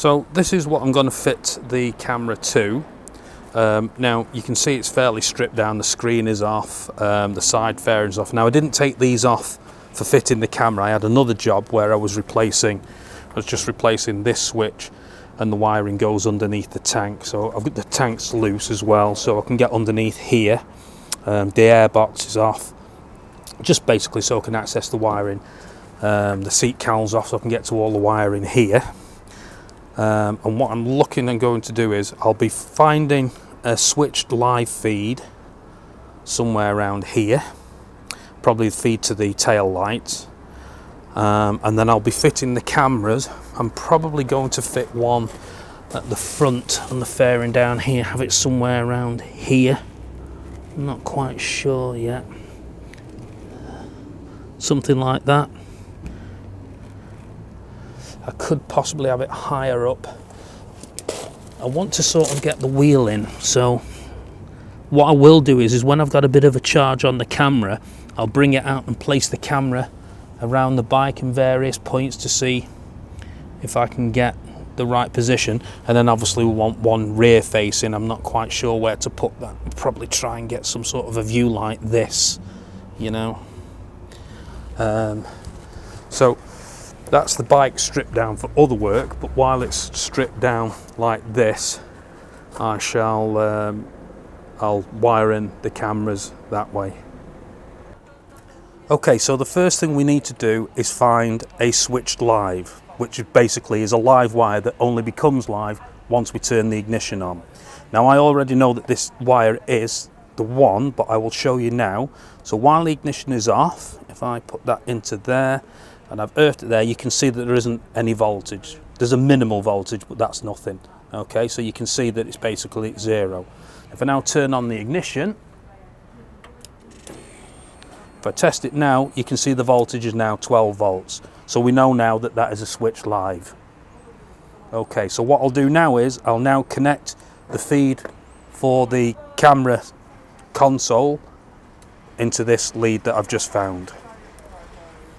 So this is what I'm going to fit the camera to. Now you can see it's fairly stripped down, the screen is off, the side fairings off. Now I didn't take these off for fitting the camera. I had another job where I was just replacing this switch, and the wiring goes underneath the tank. So I've got the tanks loose as well, so I can get underneath here. The air box is off, just basically so I can access the wiring. The seat cowl's off so I can get to all the wiring here. And what I'm looking and going to do is I'll be finding a switched live feed somewhere around here, probably feed to the tail lights, and then I'll be fitting the cameras. I'm probably going to fit one at the front on the fairing down here, have it somewhere around here. I'm not quite sure yet. Something like that. I could possibly have it higher up. I want to sort of get the wheel in, so what I will do is when I've got a bit of a charge on the camera, I'll bring it out and place the camera around the bike in various points to see if I can get the right position. And then obviously we want one rear facing. I'm not quite sure where to put that. I'll probably try and get some sort of a view like this, you know. So that's the bike stripped down for other work, but while it's stripped down like this, I shall I'll wire in the cameras that way. Okay, so the first thing we need to do is find a switched live, which basically is a live wire that only becomes live once we turn the ignition on. Now I already know that this wire is the one, but I will show you now. So while the ignition is off, if I put that into there, and I've earthed it there, you can see that there isn't any voltage. There's a minimal voltage, but that's nothing. Okay, so you can see that it's basically zero. If I now turn on the ignition, if I test it now, you can see the voltage is now 12 volts. So we know now that that is a switch live. Okay, so what I'll do now is I'll now connect the feed for the camera console into this lead that I've just found.